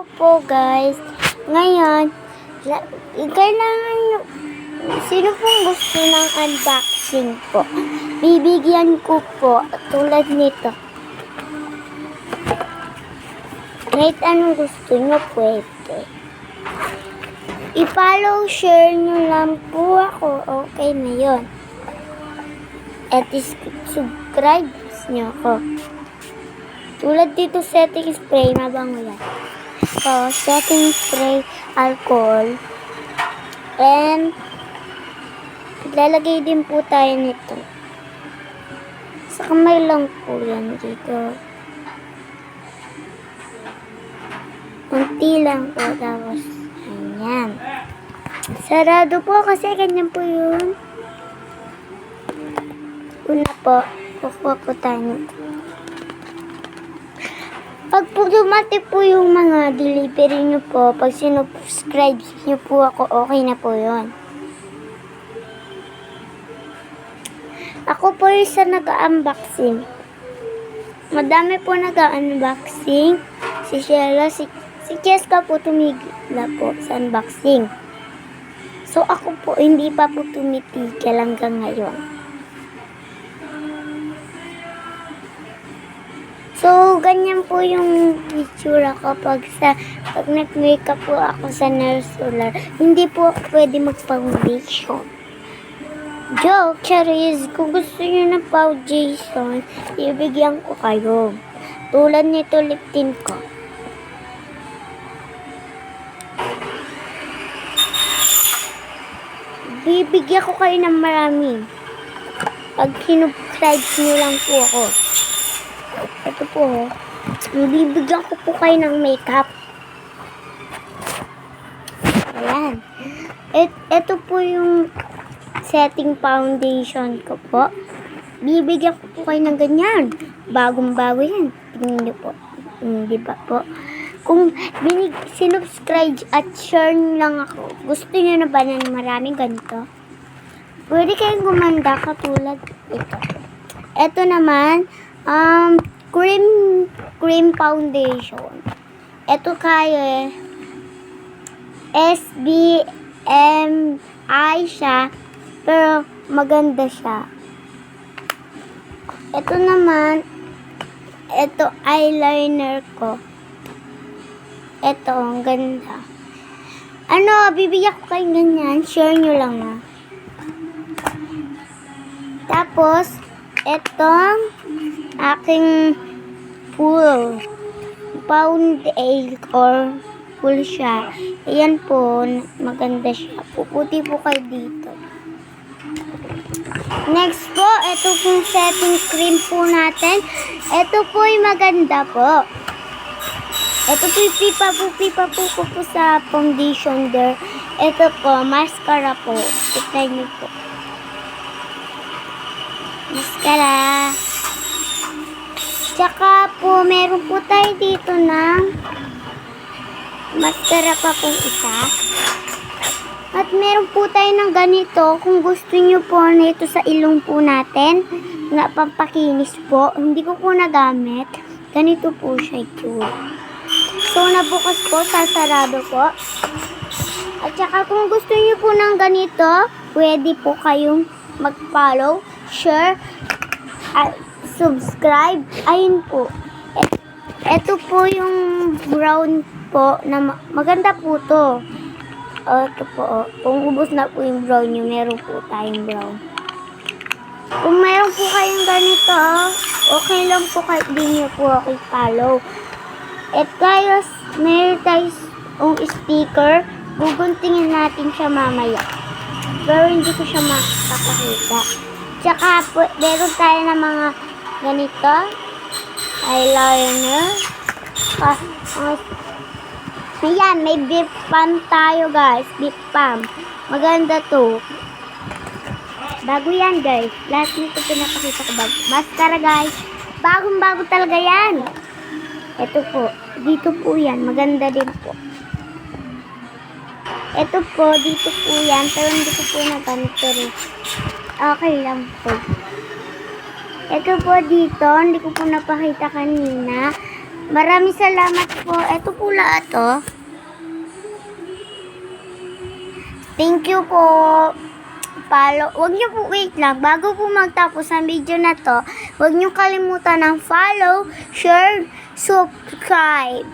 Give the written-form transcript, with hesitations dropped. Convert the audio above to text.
ako po guys. Ngayon, kailangan nyo, sino pong gusto ng unboxing po? Bibigyan ko po tulad nito. Kahit anong gusto nyo pwede. I-follow, share nyo lang po ako. Okay na yun. At subscribe nyo ako. Tulad dito setting spray, mabango yan. So, setting spray, alcohol. And, lalagay din po tayo nito. Sa kamay lang po yan dito. Kunti lang po, tapos, ayan. Sarado po kasi ganyan po yun. Una po, kukuha po tayo nito. Pag po dumati po yung mga delivery nyo po, pag sinubscribe nyo po ako, okay na po yun. Ako po yung isa nag-unboxing. Madami po nag-unboxing. Si Sheila, si Cheska po tumigil po sa unboxing. So ako po hindi pa po tumitigil hanggang ngayon. So, ganyan po yung itsura ko pag nag-makeup po ako sa Nail Solar. Hindi po ako pwede mag-foundation. Joke, charis, kung gusto nyo ng foundation, ibigyan ko kayo. Tulad nito lip tint ko. Bibigyan ko kayo ng marami. Pag sinubscribe nyo lang po ako. Ito po, bibigyan ko po kayo ng makeup. Ayan. Ito po yung setting foundation ko po. Bibigyan ko po kayo ng ganyan. Bagong-bago yan. Tingnan nyo po. Di ba po? Kung sinubscribe at share lang ako, gusto nyo na ba ng maraming ganito? Pwede kayong gumanda katulad ito. Ito naman, cream foundation. Ito kaya SBMI siya, pero maganda siya. Ito naman, ito eyeliner ko. Ito, ang ganda. Bibigyan ko kayo ganyan. Share nyo lang na. Tapos, etong aking full foundation full siya. Ayan po, maganda siya. Puputi po kayo dito. Next po, ito pong setting cream po natin. Ito po ay maganda po. Ito po yung pipa po sa foundation there. Ito po, mascara po. Tignan niyo po. Mascara. Tsaka po, meron po tayo dito ng mascara pa pong isa. At meron po tayo ng ganito. Kung gusto nyo po nito sa ilong po natin, na pampakinis po, hindi ko po nagamit. Ganito po siya ito. So, nabukas po, sasarado po. At saka kung gusto nyo po ng ganito, pwede po kayong mag-follow, share, at subscribe. Ayun po. Ito po yung brown po, na maganda po to. Ito po, kung ubos na po yung brown nyo, meron po tayong brown. Kung meron po kayong ganito, okay lang po kahit di nyo po ako follow. At tayo, meron tayo sticker, guguntingin natin siya mamaya. Pero hindi ko siya makakakita. Tsaka po, meron tayo ng mga ganito, eyeliner. Ayan, may beef palm tayo guys, beef palm. Maganda to. Bago yan guys, lahat nito pinapakita ko bago. Mascara guys, bagong-bago talaga yan. Ito po, dito po yan, maganda din po. Ito po, dito po yan, pero hindi ko po naganito rin. Okay lang po. Ito po dito, hindi ko po napakita kanina. Maraming salamat po. Ito po lahat, oh. Thank you po. Wag niyo po, wait lang. Bago po magtapos ang video na to, wag niyo kalimutan ng follow, share, subscribe.